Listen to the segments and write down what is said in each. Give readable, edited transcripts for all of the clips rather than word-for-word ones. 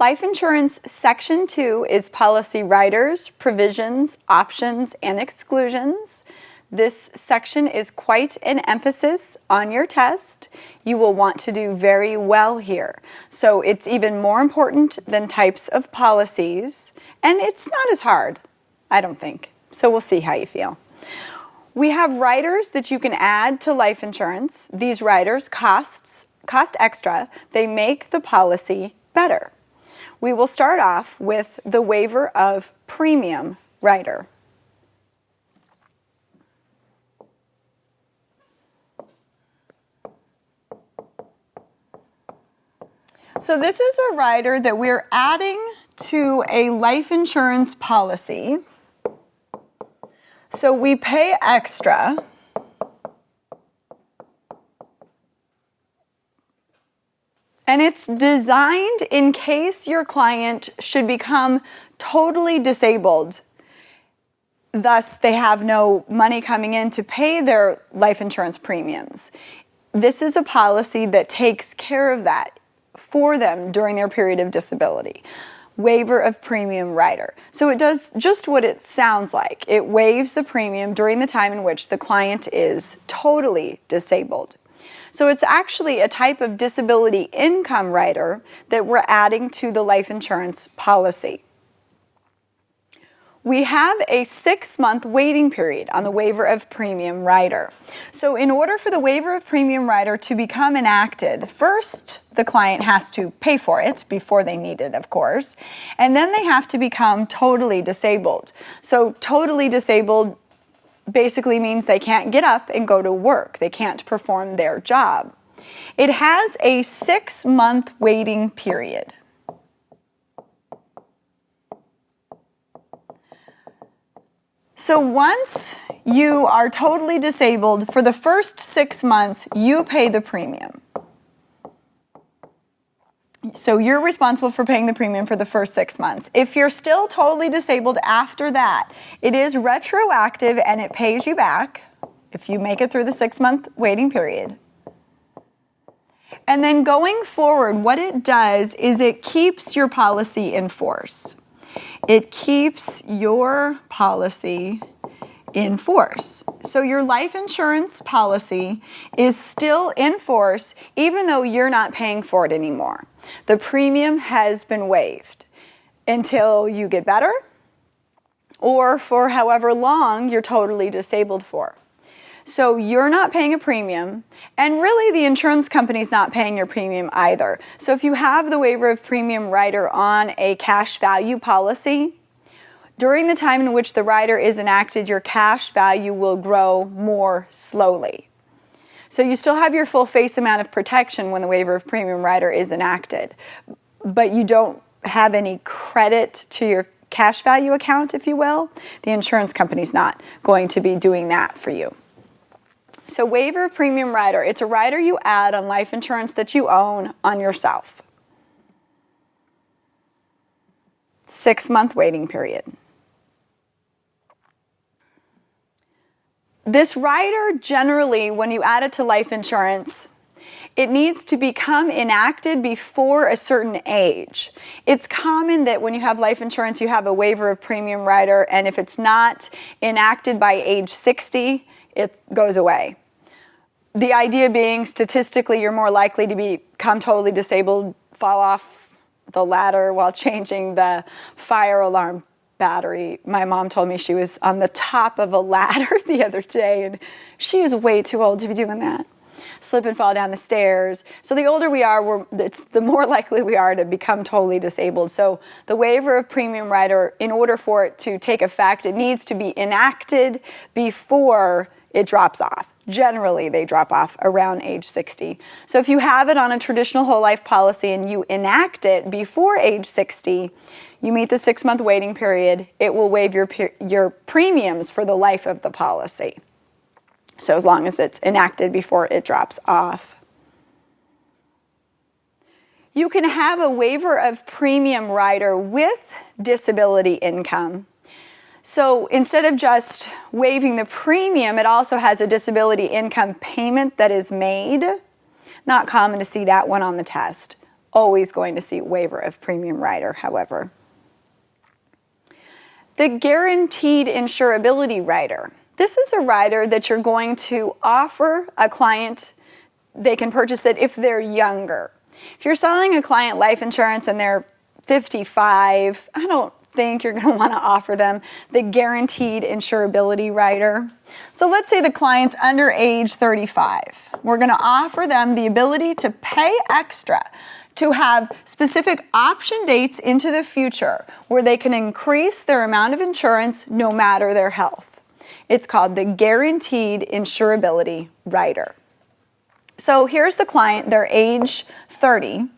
Life insurance section 2 is policy riders, provisions, options, and exclusions. This section is quite an emphasis on your test. You will want to do very well here. So it's even more important than types of policies, and it's not as hard, I don't think. So we'll see how you feel. We have riders that you can add to life insurance. These riders cost extra. They make the policy better. We will start off with the waiver of premium rider. So this is a rider that we're adding to a life insurance policy. So we pay extra. And it's designed in case your client should become totally disabled. Thus, they have no money coming in to pay their life insurance premiums. This is a policy that takes care of that for them during their period of disability. Waiver of premium rider. So it does just what it sounds like. It waives the premium during the time in which the client is totally disabled. So it's actually a type of disability income rider that we're adding to the life insurance policy. We have a 6-month waiting period on the waiver of premium rider. So in order for the waiver of premium rider to become enacted, first the client has to pay for it before they need it, of course, and then they have to become totally disabled. So totally disabled basically means they can't get up and go to work. They can't perform their job. It has a 6-month waiting period. So once you are totally disabled, for the first 6 months, you pay the premium. So you're responsible for paying the premium for the first 6 months. If you're still totally disabled after that, it is retroactive and it pays you back if you make it through the 6-month waiting period. And then going forward, what it does is it keeps your policy in force. It keeps your policy in force. So your life insurance policy is still in force even though you're not paying for it anymore. The premium has been waived until you get better or for however long you're totally disabled for. So you're not paying a premium, and really the insurance company's not paying your premium either. So if you have the waiver of premium rider on a cash value policy, during the time in which the rider is enacted, your cash value will grow more slowly. So you still have your full face amount of protection when the waiver of premium rider is enacted, but you don't have any credit to your cash value account, if you will. The insurance company's not going to be doing that for you. So waiver of premium rider, it's a rider you add on life insurance that you own on yourself. 6-month waiting period. This rider generally, when you add it to life insurance, it needs to become enacted before a certain age. It's common that when you have life insurance, you have a waiver of premium rider, and if it's not enacted by age 60, it goes away. The idea being, statistically, you're more likely to become totally disabled, fall off the ladder while changing the fire alarm battery. My mom told me she was on the top of a ladder the other day, and she is way too old to be doing that. Slip and fall down the stairs. So the older we are, the more likely we are to become totally disabled. So the waiver of premium rider, in order for it to take effect, it needs to be enacted before it drops off. Generally, they drop off around age 60. So if you have it on a traditional whole life policy and you enact it before age 60, you meet the 6-month waiting period, it will waive your premiums for the life of the policy. So as long as it's enacted before it drops off. You can have a waiver of premium rider with disability income. So instead of just waiving the premium, it also has a disability income payment that is made. Not common to see that one on the test. always going to see waiver of premium rider, however. The guaranteed insurability rider. This is a rider that you're going to offer a client. They can purchase it if they're younger. If you're selling a client life insurance and they're 55, I don't think you're going to want to offer them the guaranteed insurability rider. So let's say the client's under age 35. We're going to offer them the ability to pay extra to have specific option dates into the future where they can increase their amount of insurance no matter their health. It's called the guaranteed insurability rider. So here's the client, they're age 30.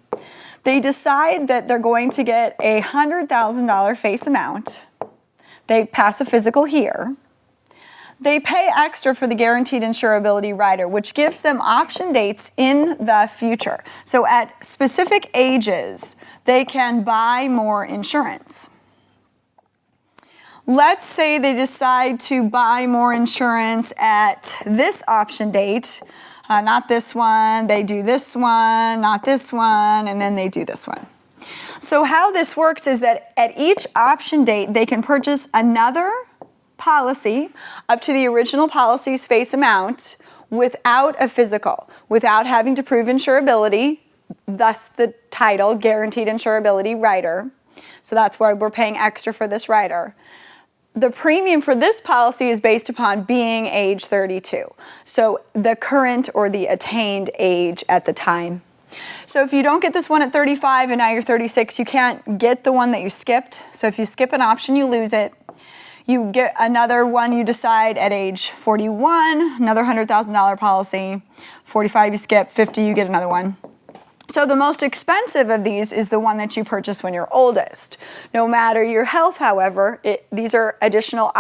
They decide that they're going to get a $100,000 face amount. They pass a physical here. They pay extra for the guaranteed insurability rider, which gives them option dates in the future. So at specific ages, they can buy more insurance. Let's say they decide to buy more insurance at this option date. Not this one, they do this one, not this one, and then they do this one. So how this works is that at each option date, they can purchase another policy up to the original policy's face amount without a physical, without having to prove insurability, thus the title, Guaranteed Insurability Rider. So that's why we're paying extra for this rider. The premium for this policy is based upon being age 32. So the current or the attained age at the time. So if you don't get this one at 35 and now you're 36, you can't get the one that you skipped. So if you skip an option, you lose it. You get another one you decide at age 41, another $100,000 policy. 45 you skip, 50 you get another one. So the most expensive of these is the one that you purchase when you're oldest. No matter your health, however, these are additional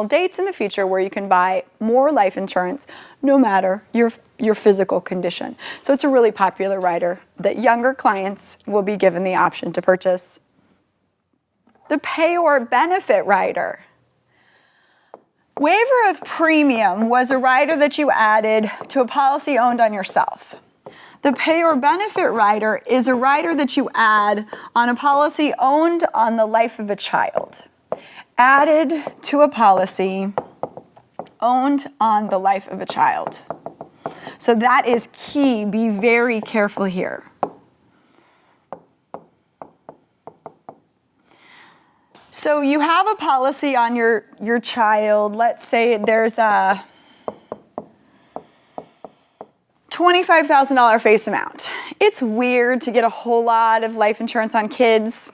dates in the future where you can buy more life insurance no matter your physical condition. So it's a really popular rider that younger clients will be given the option to purchase. The pay or benefit rider. Waiver of premium was a rider that you added to a policy owned on yourself. The pay or benefit rider is a rider that you add on a policy owned on the life of a child. Added to a policy owned on the life of a child. So that is key. Be very careful here. So you have a policy on your child. Let's say there's a $25,000 face amount. It's weird to get a whole lot of life insurance on kids.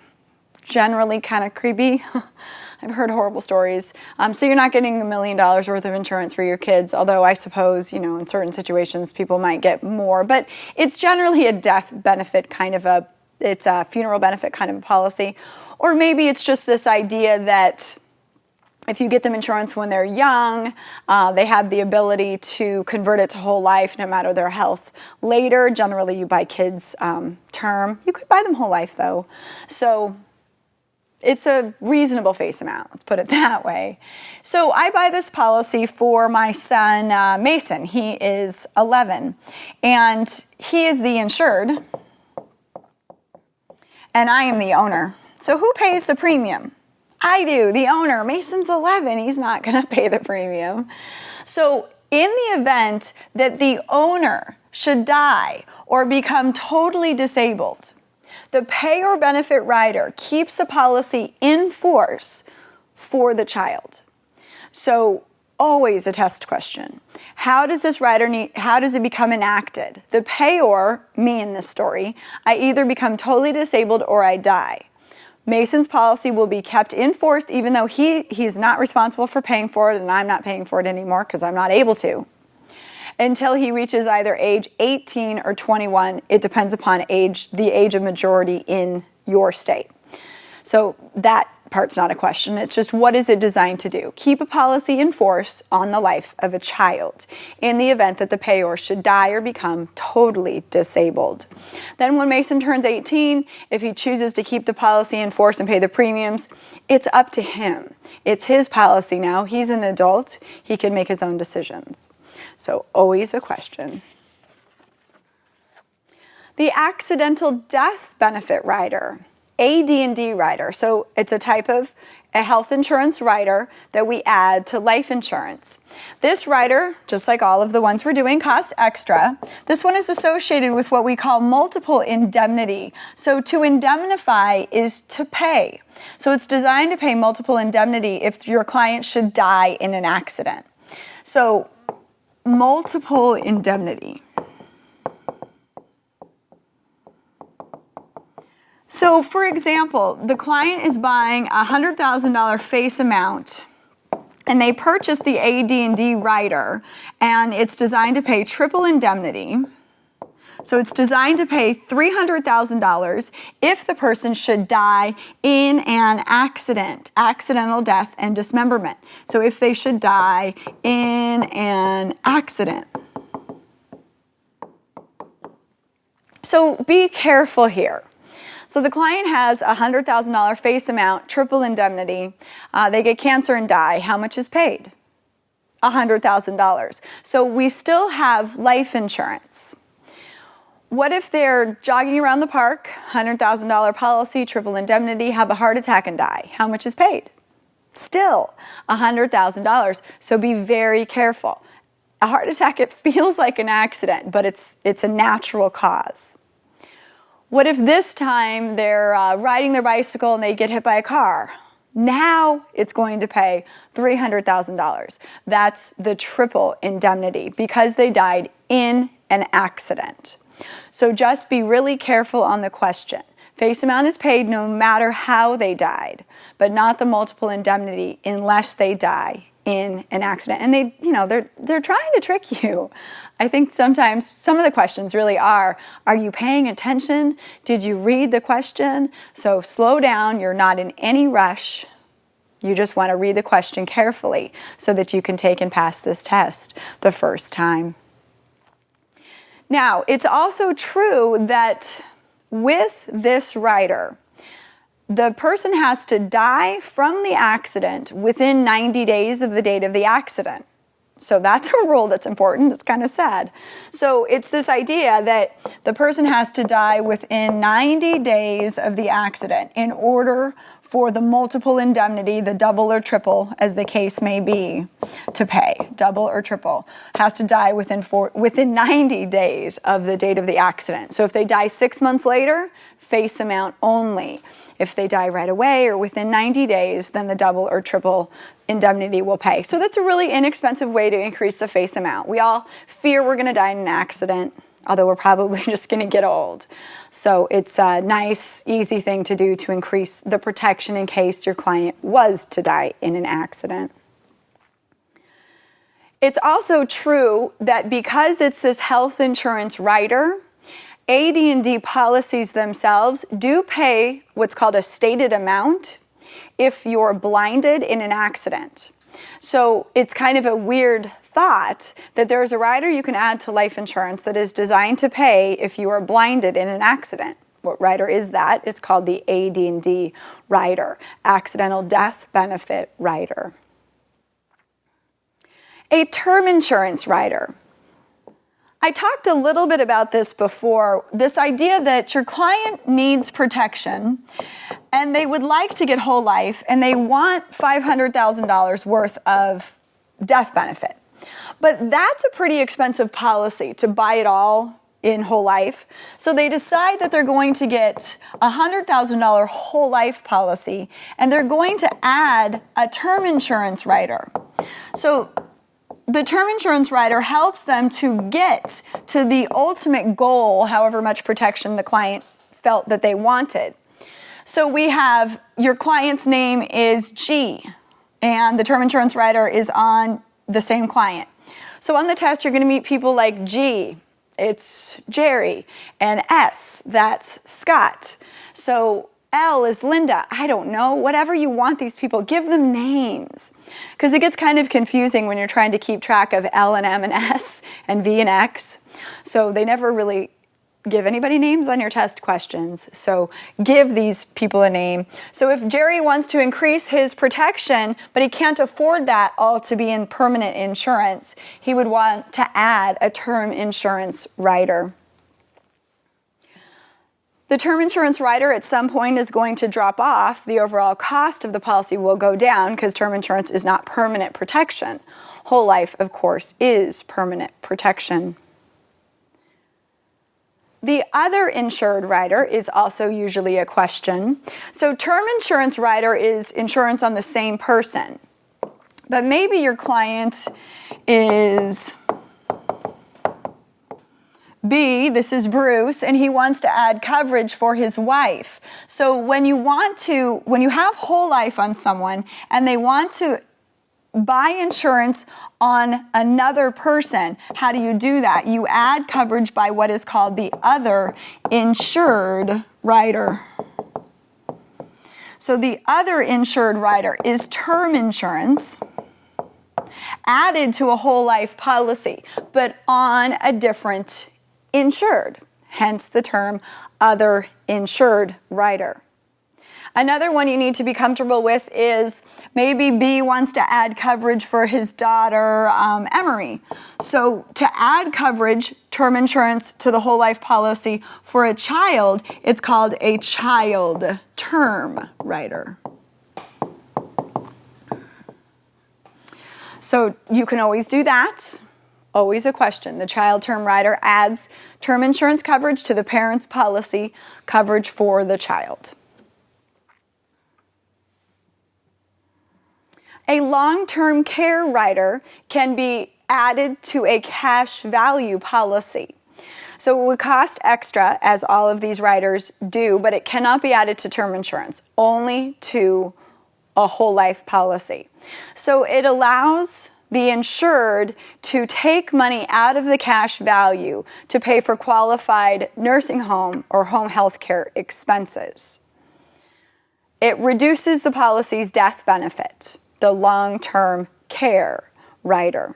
Generally kind of creepy. I've heard horrible stories. So you're not getting $1 million worth of insurance for your kids, although I suppose, in certain situations people might get more. But it's generally a death benefit it's a funeral benefit kind of a policy. Or maybe it's just this idea that if you get them insurance when they're young, they have the ability to convert it to whole life no matter their health. Later, generally you buy kids term. You could buy them whole life though. So it's a reasonable face amount, let's put it that way. So I buy this policy for my son, Mason. He is 11 and he is the insured and I am the owner. So who pays the premium? I do, the owner. Mason's 11, he's not gonna pay the premium. So in the event that the owner should die or become totally disabled, the pay or benefit rider keeps the policy in force for the child. So always a test question. How does it become enacted? The payor, me in this story, I either become totally disabled or I die. Mason's policy will be kept in force even though he's not responsible for paying for it and I'm not paying for it anymore because I'm not able to, until he reaches either age 18 or 21. It depends upon the age of majority in your state. So that part's not a question. It's just what is it designed to do? Keep a policy in force on the life of a child in the event that the payor should die or become totally disabled. Then when Mason turns 18, if he chooses to keep the policy in force and pay the premiums, it's up to him. It's his policy now. He's an adult. He can make his own decisions. So always a question. The accidental death benefit rider, AD&D rider. So it's a type of a health insurance rider that we add to life insurance. This rider, just like all of the ones we're doing, costs extra. This one is associated with what we call multiple indemnity. So to indemnify is to pay. So it's designed to pay multiple indemnity if your client should die in an accident. So multiple indemnity. So for example, the client is buying a $100,000 face amount and they purchase the AD&D rider, and it's designed to pay triple indemnity. So it's designed to pay $300,000 if the person should die in an accident, accidental death and dismemberment. So if they should die in an accident. So be careful here. So the client has a $100,000 face amount, triple indemnity. They get cancer and die. How much is paid? $100,000. So we still have life insurance. What if they're jogging around the park, $100,000 policy, triple indemnity, have a heart attack and die? How much is paid? Still $100,000. So be very careful. A heart attack, it feels like an accident, but it's a natural cause. What if this time they're riding their bicycle and they get hit by a car? Now it's going to pay $300,000. That's the triple indemnity because they died in an accident. So just be really careful on the question. Face amount is paid no matter how they died, but not the multiple indemnity unless they die in an accident. And they're trying to trick you. I think sometimes some of the questions really are you paying attention? Did you read the question? So slow down, you're not in any rush. You just want to read the question carefully so that you can take and pass this test the first time. Now, it's also true that with this rider, the person has to die from the accident within 90 days of the date of the accident. So that's a rule that's important. It's kind of sad. So it's this idea that the person has to die within 90 days of the accident in order for the multiple indemnity, the double or triple, as the case may be, to pay. Double or triple has to die within 90 days of the date of the accident. So if they die 6 months later, face amount only. If they die right away or within 90 days, then the double or triple indemnity will pay. So that's a really inexpensive way to increase the face amount. We all fear we're going to die in an accident, although we're probably just going to get old. So it's a nice, easy thing to do to increase the protection in case your client was to die in an accident. It's also true that because it's this health insurance rider, AD&D policies themselves do pay what's called a stated amount if you're blinded in an accident. So it's kind of a weird thought that there's a rider you can add to life insurance that is designed to pay if you are blinded in an accident. What rider is that? It's called the AD&D rider, accidental death benefit rider. A term insurance rider. I talked a little bit about this before, this idea that your client needs protection and they would like to get whole life and they want $500,000 worth of death benefit. But that's a pretty expensive policy to buy it all in whole life. So they decide that they're going to get a $100,000 whole life policy and they're going to add a term insurance rider. So the term insurance rider helps them to get to the ultimate goal, however much protection the client felt that they wanted. So we have your client's name is G, and the term insurance rider is on the same client. So on the test, you're going to meet people like G, it's Jerry, and S, that's Scott. So L is Linda. I don't know. Whatever you want these people, give them names. Because it gets kind of confusing when you're trying to keep track of L and M and S and V and X. So they never really give anybody names on your test questions. So give these people a name. So if Jerry wants to increase his protection, but he can't afford that all to be in permanent insurance, he would want to add a term insurance rider. The term insurance rider at some point is going to drop off. The overall cost of the policy will go down because term insurance is not permanent protection. Whole life, of course, is permanent protection. The other insured rider is also usually a question. So term insurance rider is insurance on the same person. But maybe your client is B, this is Bruce, and he wants to add coverage for his wife. So when you have whole life on someone and they want to buy insurance on another person, how do you do that? You add coverage by what is called the other insured rider. So the other insured rider is term insurance added to a whole life policy, but on a different insured, hence the term other insured rider. Another one you need to be comfortable with is maybe B wants to add coverage for his daughter, Emery. So to add coverage, term insurance to the whole life policy for a child, it's called a child term rider. So you can always do that. Always a question. The child term rider adds term insurance coverage to the parent's policy coverage for the child. A long-term care rider can be added to a cash value policy. So it would cost extra, as all of these riders do, but it cannot be added to term insurance, only to a whole life policy. So it allows the insured to take money out of the cash value to pay for qualified nursing home or home health care expenses. It reduces the policy's death benefit, the long-term care rider.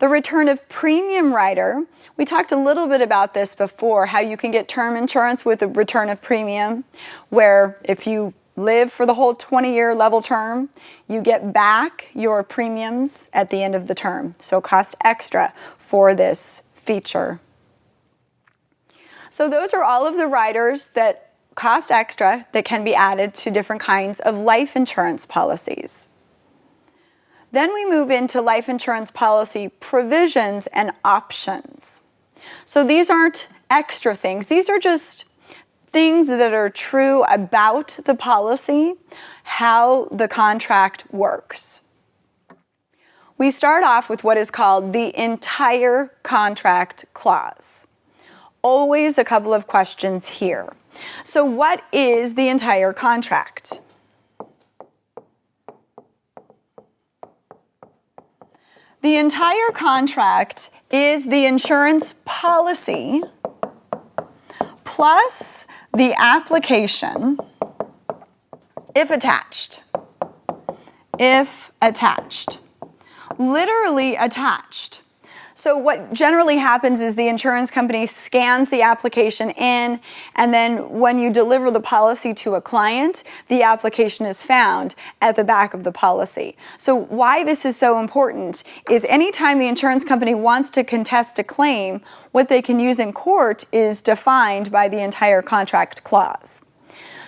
The return of premium rider, we talked a little bit about this before, how you can get term insurance with a return of premium, where if you live for the whole 20-year level term, you get back your premiums at the end of the term. So it costs extra for this feature. So those are all of the riders that cost extra that can be added to different kinds of life insurance policies. Then we move into life insurance policy provisions and options. So these aren't extra things. These are just things that are true about the policy, how the contract works. We start off with what is called the entire contract clause. Always a couple of questions here. So what is the entire contract? The entire contract is the insurance policy plus the application, if attached. If attached. Literally attached. So what generally happens is the insurance company scans the application in, and then when you deliver the policy to a client, the application is found at the back of the policy. So why this is so important is anytime the insurance company wants to contest a claim, what they can use in court is defined by the entire contract clause.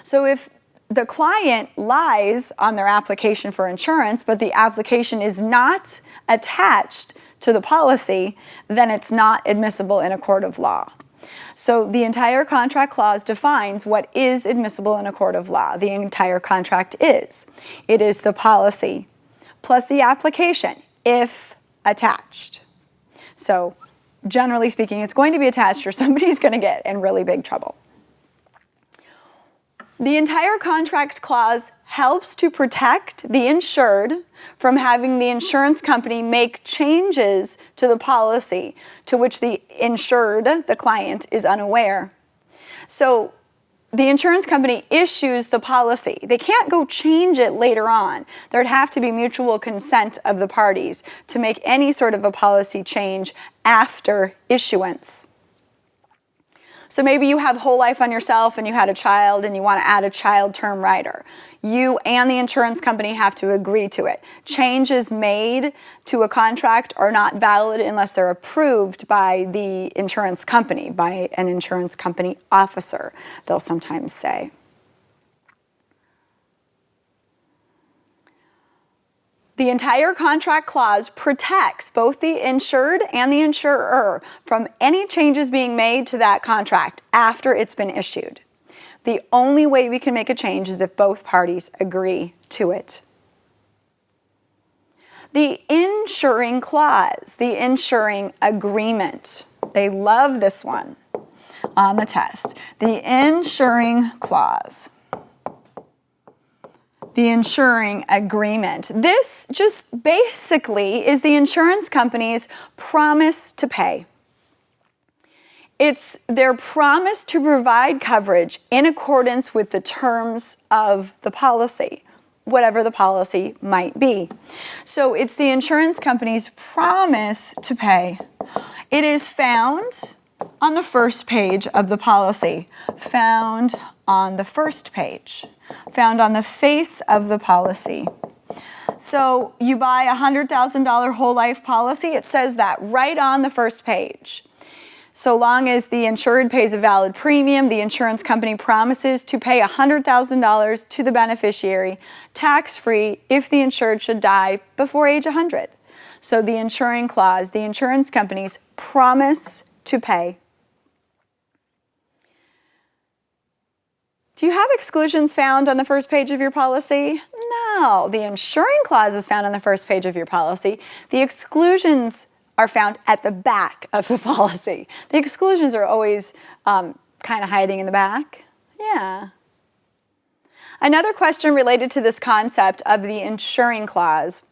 So if the client lies on their application for insurance, but the application is not attached to the policy, then it's not admissible in a court of law. So the entire contract clause defines what is admissible in a court of law. The entire contract is. It is the policy plus the application, if attached. So generally speaking, it's going to be attached or somebody's going to get in really big trouble. The entire contract clause helps to protect the insured from having the insurance company make changes to the policy to which the insured, the client, is unaware. So the insurance company issues the policy. They can't go change it later on. There'd have to be mutual consent of the parties to make any sort of a policy change after issuance. So maybe you have whole life on yourself and you had a child and you want to add a child term rider. You and the insurance company have to agree to it. Changes made to a contract are not valid unless they're approved by the insurance company, by an insurance company officer, they'll sometimes say. The entire contract clause protects both the insured and the insurer from any changes being made to that contract after it's been issued. The only way we can make a change is if both parties agree to it. The insuring clause, the insuring agreement. They love this one on the test. The insuring clause. The insuring agreement. This just basically is the insurance company's promise to pay. It's their promise to provide coverage in accordance with the terms of the policy, whatever the policy might be. So it's the insurance company's promise to pay. It is found on the first page of the policy, found on the first page, found on the face of the policy. So you buy a $100,000 whole life policy, it says that right on the first page. So long as the insured pays a valid premium, the insurance company promises to pay $100,000 to the beneficiary, tax-free, if the insured should die before age 100. So the insuring clause, the insurance company's promise to pay. Do you have exclusions found on the first page of your policy? No, the insuring clause is found on the first page of your policy. The exclusions are found at the back of the policy. The exclusions are always kind of hiding in the back. Yeah. Another question related to this concept of the insuring clause.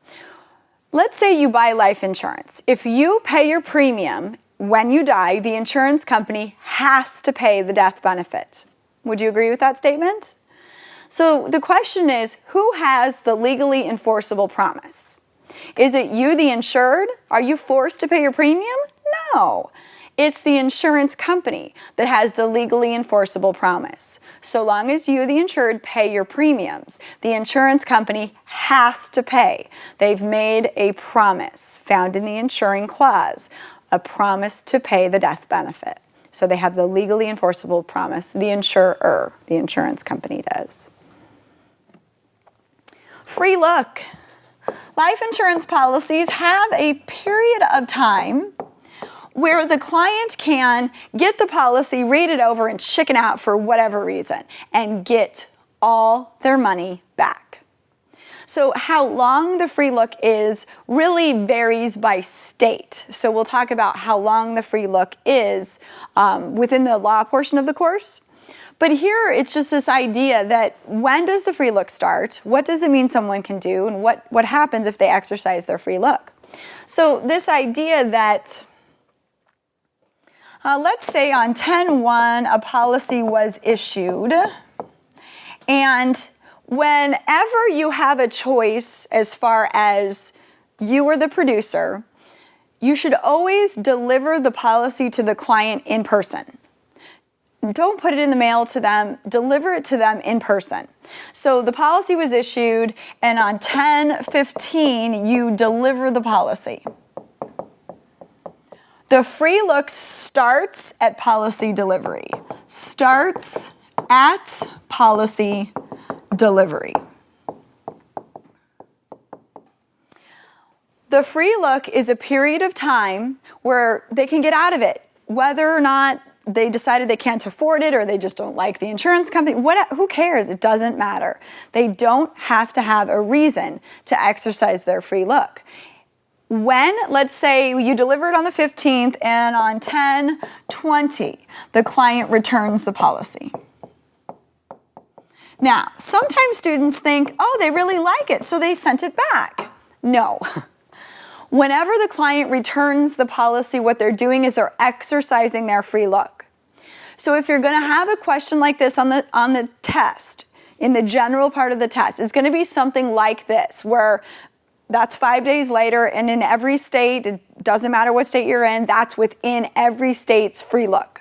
Let's say you buy life insurance. If you pay your premium when you die, the insurance company has to pay the death benefit. Would you agree with that statement? So the question is, who has the legally enforceable promise? Is it you, the insured? Are you forced to pay your premium? No. It's the insurance company that has the legally enforceable promise. So long as you, the insured, pay your premiums, the insurance company has to pay. They've made a promise found in the insuring clause, a promise to pay the death benefit. So they have the legally enforceable promise. The insurer, the insurance company does. Free look. Life insurance policies have a period of time where the client can get the policy, read it over, and chicken out for whatever reason and get all their money back. So how long the free look is really varies by state. So we'll talk about how long the free look is within the law portion of the course. But here it's just this idea that when does the free look start? What does it mean someone can do? And what happens if they exercise their free look? So this idea that, let's say on 10/1 a policy was issued, and whenever you have a choice as far as you or the producer, you should always deliver the policy to the client in person. Don't put it in the mail to them, deliver it to them in person. So the policy was issued, and on 10/15, you deliver the policy. The free look starts at policy delivery. Starts at policy delivery. The free look is a period of time where they can get out of it, whether or not they decided they can't afford it or they just don't like the insurance company. Who cares? It doesn't matter. They don't have to have a reason to exercise their free look. When, let's say you deliver it on the 15th and on 10/20, the client returns the policy. Now, sometimes students think, oh, they really like it, so they sent it back. No. Whenever the client returns the policy, what they're doing is they're exercising their free look. So if you're going to have a question like this on the test, in the general part of the test, it's going to be something like this, where that's 5 days later, and in every state, it doesn't matter what state you're in, that's within every state's free look.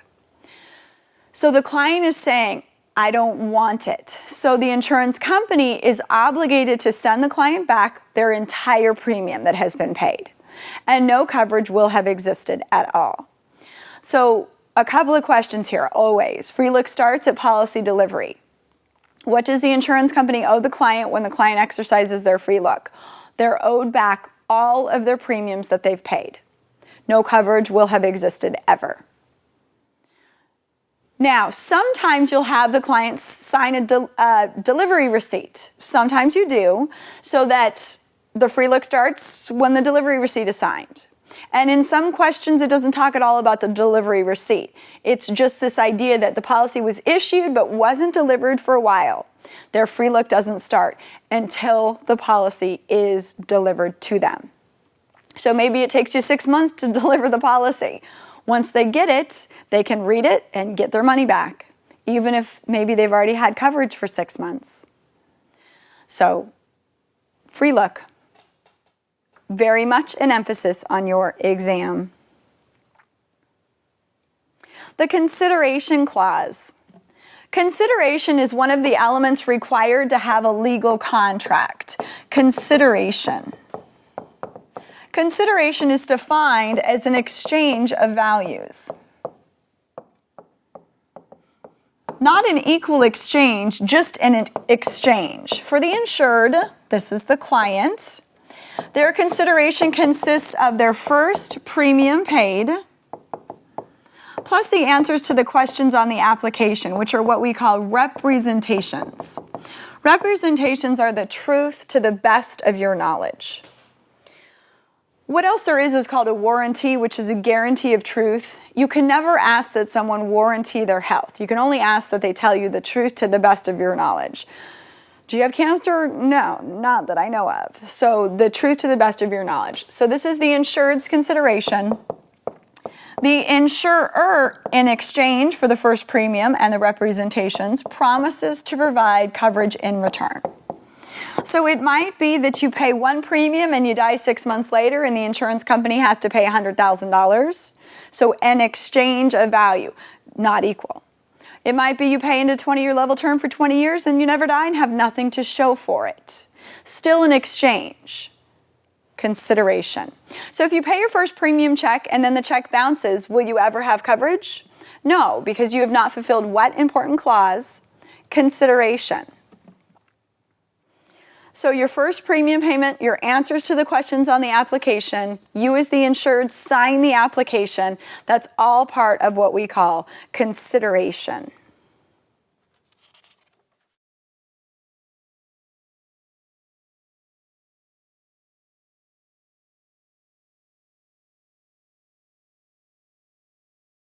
So the client is saying, I don't want it. So the insurance company is obligated to send the client back their entire premium that has been paid, and no coverage will have existed at all. So a couple of questions here, always. Free look starts at policy delivery. What does the insurance company owe the client when the client exercises their free look? They're owed back all of their premiums that they've paid. No coverage will have existed ever. Now, sometimes you'll have the client sign a delivery receipt. Sometimes you do, so that the free look starts when the delivery receipt is signed. And in some questions, it doesn't talk at all about the delivery receipt. It's just this idea that the policy was issued but wasn't delivered for a while. Their free look doesn't start until the policy is delivered to them. So maybe it takes you 6 months to deliver the policy. Once they get it, they can read it and get their money back, even if maybe they've already had coverage for 6 months. So, free look. Very much an emphasis on your exam. The consideration clause. Consideration is one of the elements required to have a legal contract. Consideration. Consideration is defined as an exchange of values. Not an equal exchange, just an exchange. For the insured, this is the client, their consideration consists of their first premium paid, plus the answers to the questions on the application, which are what we call representations. Representations are the truth to the best of your knowledge. What else there is called a warranty, which is a guarantee of truth. You can never ask that someone warranty their health. You can only ask that they tell you the truth to the best of your knowledge. Do you have cancer? No, not that I know of. So the truth to the best of your knowledge. So this is the insured's consideration. The insurer, in exchange for the first premium and the representations, promises to provide coverage in return. So it might be that you pay one premium and you die 6 months later and the insurance company has to pay $100,000. So an exchange of value, not equal. It might be you pay into a 20-year level term for 20 years and you never die and have nothing to show for it. Still an exchange. Consideration. So if you pay your first premium check and then the check bounces, will you ever have coverage? No, because you have not fulfilled what important clause? Consideration. So your first premium payment, your answers to the questions on the application, you as the insured sign the application. That's all part of what we call consideration.